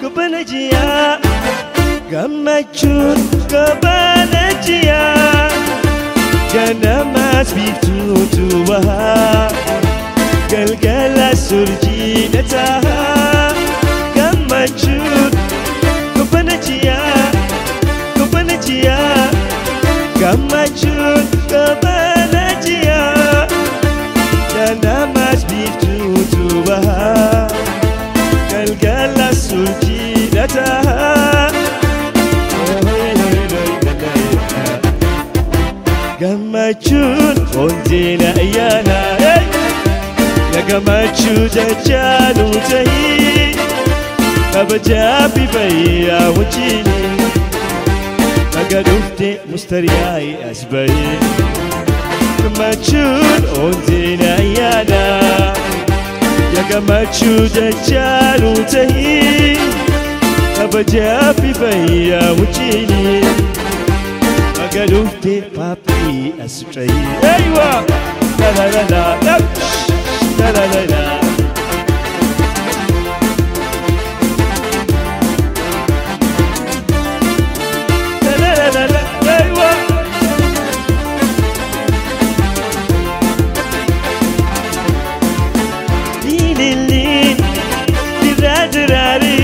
Kubanajiya Gamachun Kubanajiya Ganamas biftu tuwaha Galgala surjinataha Gamachun Kubanajiya Gamachun Kubanajiya Ganamas biftu tuwaha Galgala surjinataha Gamachun ondina ayana Ya gamachun jajanu tahi Abajabi baya wajini Magadufte mustariyai asbahi Gamachun ondina ayana Ya gamachun jajanu tahi Abajabi baya wajini Magadufte papi asutrai Aywa la la la la la la la la la la la la aywa Lilin biradrari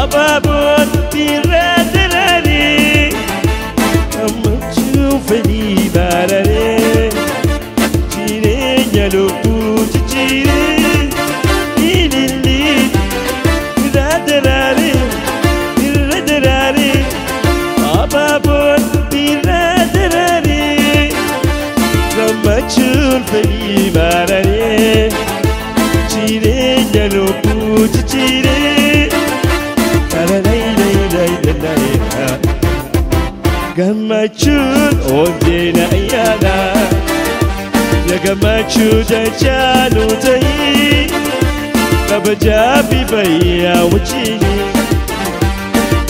ababun biradrari Feli barare, chire nyalupu chire, ilili, biradarare, ababon biradarare, gamachun feli barare, chire nyalupu chire, Gamachun ondina ayana Ya gamachun jajanu tahi Abajabi baya wajini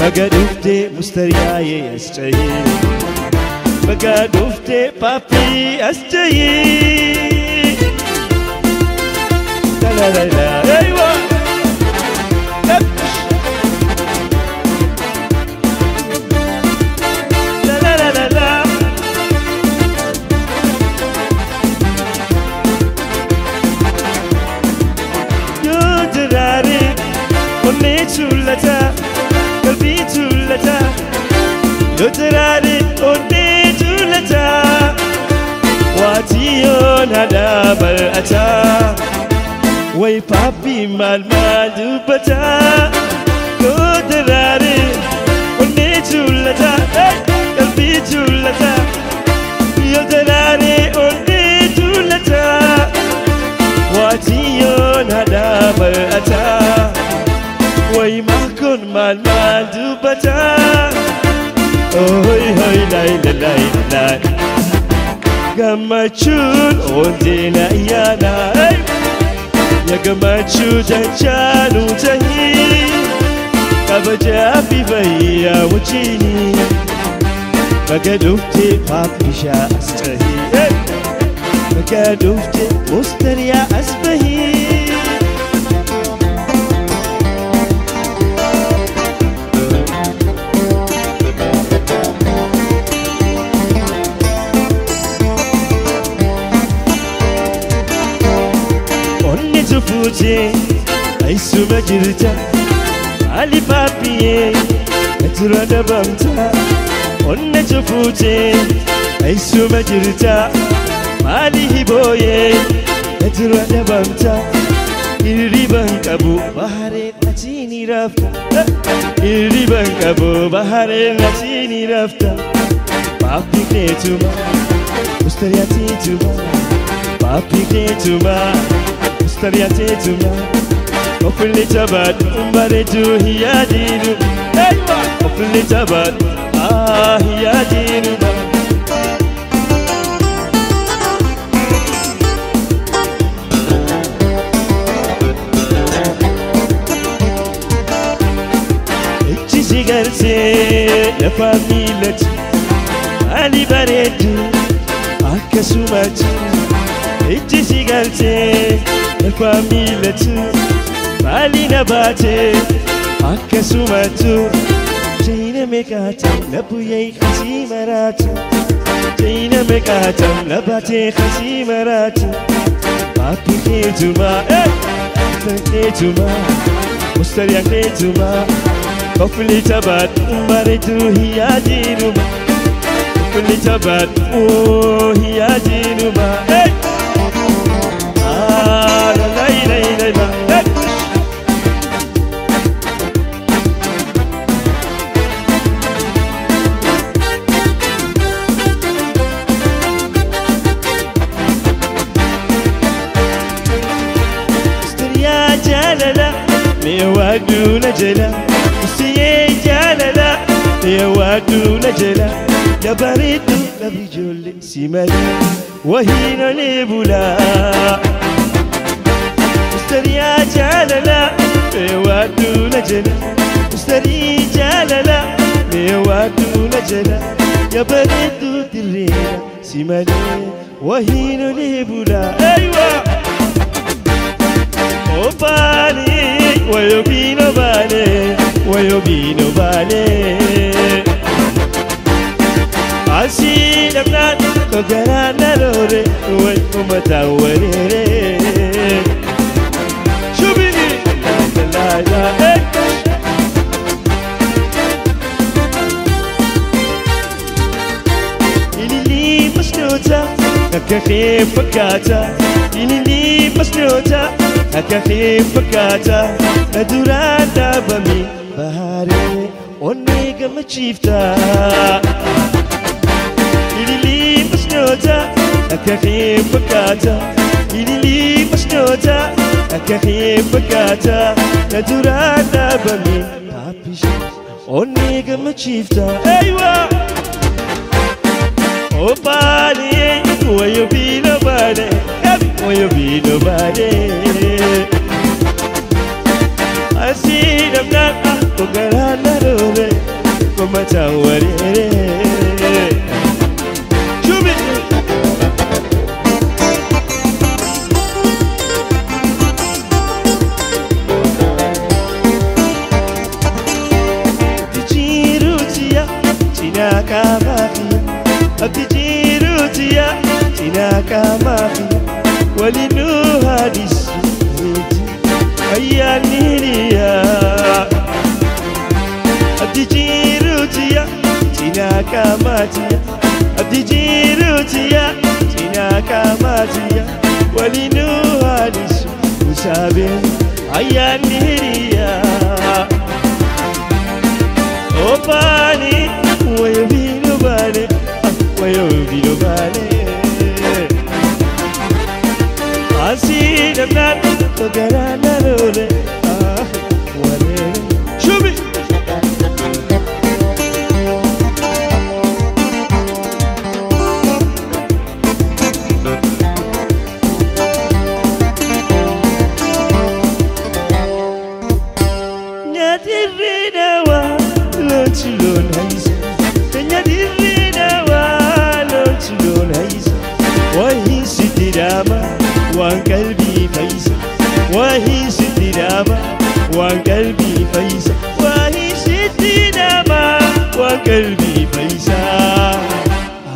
Magadufte mustariyai asjahi Magadufte papi asjahi La la la la aywa Chulata, kalbi chulata, yotarare onne chulata, watiyon hadabar ata, way papi mal dubata, yotarare onne chulata, kalbi chulata, yotarare onne chulata, watiyon hadabar ata. Way makon mal dubata Oh hoy lay Gamachun ondina ayana Ya gamachun jajanu tahi Abajabi baya wajini Magadufte papisha asjahi Magadufte mustariya asbahi Fuje ai suma jirta ali papiye atura da bamta onne fuje ai suma jirta ali hiboye atura da bamta iriban kabu bahare nachini rafta iriban kabu bahare nachini rafta papi ketuma mustariyati tuma papi ketuma Stariatetuma, Opulitabat, Umbaretu, Hiadinu, Opulitabat, Hiadinu. Chisigarse, la famille, Ali Baretu, Akasumati. ichi sigalte familatu malina bate akkasumatu Jaina mekata nabuye khasimaratu Jaina mekata nabate khasimaratu Papi khejuma khejuma mustariya khejuma Kofli tabat maritu hiya dinuma Kofli tabat hiya dinuma la la la la la يوادو نجلا وسيي جاللا يوادو نجلا يا بريد نبي جولي سيمالي وهينا لبولا مستريا جاللا يوادو نجلا مستري جاللا يوادو نجلا يا بريد درينا سيمالي وهينا لبولا أيوة Obani, wayobino bale, wayobino bale. Asi namnan, kogarana lore, way umata warere. Shubini, la la la. Ilili masnota, kakhe fakata. Ilili masnota. Akahi fakata Naduranda bami bahare Onega machifta Ilili masnota Akahi fakata Ilili masnota Akahi fakata Naduranda bami papisha Onega machifta Aywa Obani Wayobino bale Wayobino bale Asi namna kogarana lore komata warere Chubi Tichirutia chinaka mafia Tichirutia chinaka mafia Walinu hadis Ayaniria Adijirutia Tinaka matia Adijirutia Tinaka matia Walinu hadisu Usabe Ayaniria Opani Wayobino bale Wayobino bale Asi namnan kogarana lole walere Shubi Nyadirina wa lonchilon haisa Nyadirina wa lonchilon haisa Wahi sitirama وان قلبي فيسا وهي ستي ناما وان قلبي فيسا وهي ستي ناما وان قلبي فيسا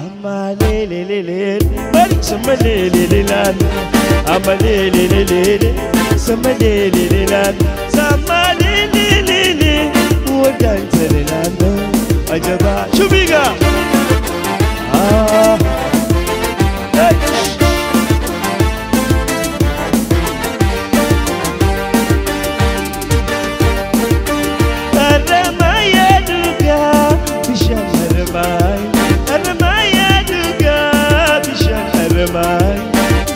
أما ليلي ليلي سما ليلي ليلان أما ليلي ليلي سما ليلي ليلان سما ليلي ليلي ودانت ليلان أجبا شو بيقى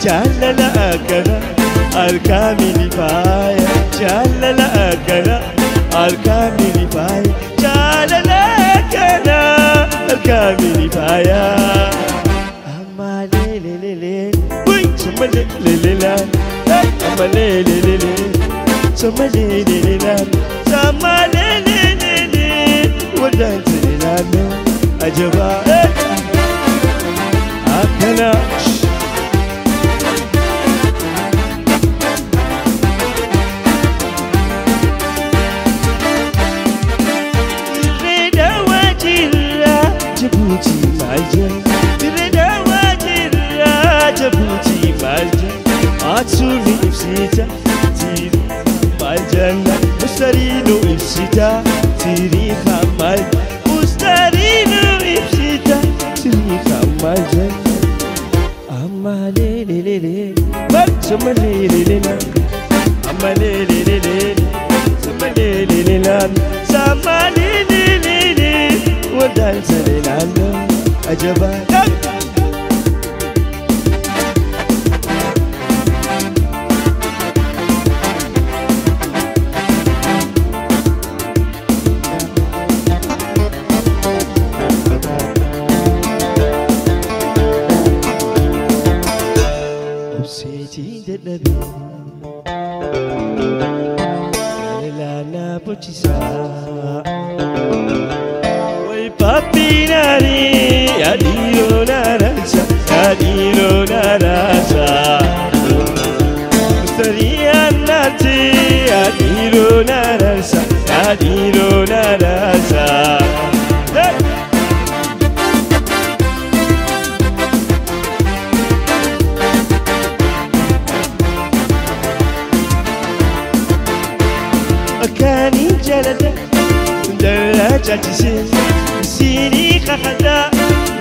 جعل لأكنا الكامل فايا جعل لأكنا الكامل فايا جعل لأكنا الكامل فايا أما ليلي ليلي وي سما ليلي ليلان أما ليلي ليلي سما ليلي ليلان سما ليلي ليلي ودانت ليلان أجبا أكنا جبوتي مع الجن تردوا ترى جبوتي مع الجن عطسوني بسيتا تيري مع الجنة مسترينو بسيتا تيريخا مع الجنة مسترينو بسيتا تيريخا مع الجنة أما ليلي ليلي سما ليلي ليلي أما ليلي ليلي سما ليلي ليلي سما ليلي ليلي ودان سليل عنه أجبان أبسيتي دلبي لا بوتشيسا وي بابي ناري يا ديرو ناراسا يا ديرو ناراسا مستريا ناتي يا ديرو ناراسا يا ديرو ناراسا كاني جلدة دراجة تسير سيني خخدا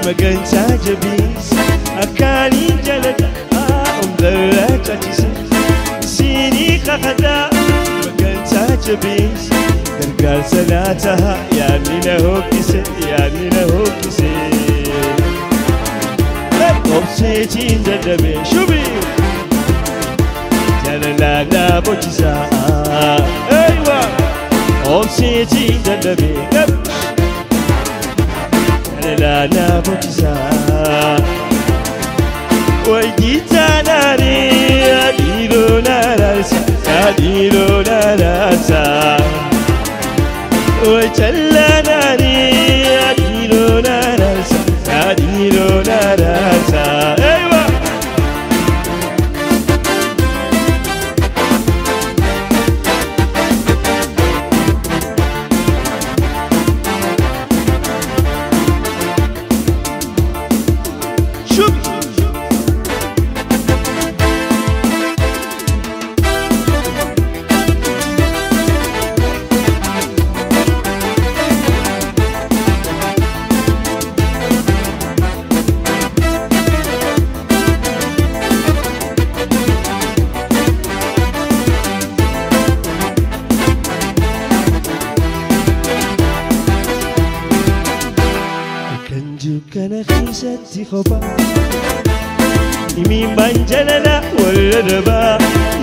مكان جبيس كاني جلدة دراجة تسير سيني خخدا مكان جبيس درقال سناتها يعني له كسي يعني له كسي أبسيتي دلبي شوبي لا لا بوتشيسا ايوه أبسيتي دلبي لا لا بوتشيسا ويجيتا ناري أديرو ناراسا أديرو ناراسا ويجلا ناري أديرو ناراسا أديرو ناراسا ايوه كان خيستي خبا يمين بانجللا والربا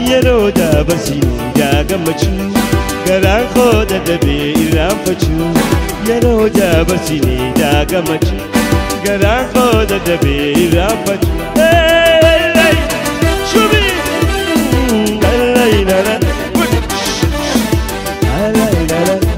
يرودا بسيني جاغا مچو غران خودا دبي إرام فتشو يرودا بسيني جاغا مچو غران خودا دبي إرام فتشو هاي شوبي هاي لا لا هاي لا لا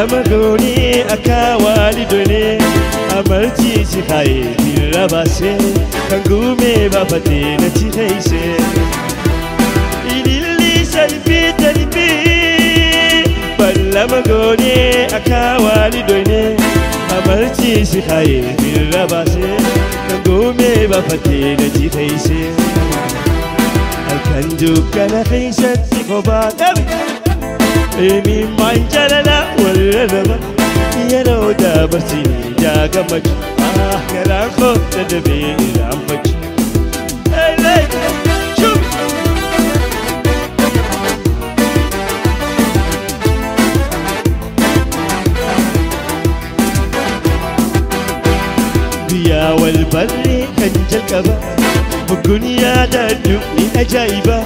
مغوني أكا والدني أمرتي سخاي بالرباسي كنقومي بفتي نتي خيسي إلي سلبي تلبي بلا مغوني أكا والدني أمرتي سخاي بالرباسي كنقومي بفتي نتي خيسي الكندو كان خيستي خبات إمي مانجللا والربا يرودا برسيني جاغا مچو كلام خود تدبي إرام مچو هاي لي شوف بيا والبري خنجل كبا بقنيا دادوني أجايبا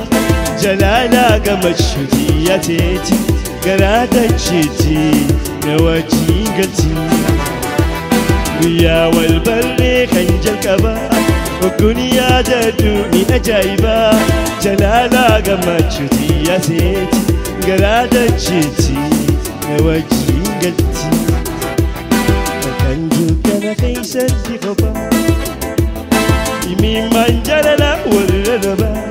جلالا قمشو تياتيتي قرادا جيتي نواجي قلتي ويا والبري خنجل كبا وقنيا دادوني أجايبا جلالا قمشو تياتيتي قرادا جيتي نواجي قلتي كنجوك أنا خيسة في غبا يمين من جلالة ولا ربا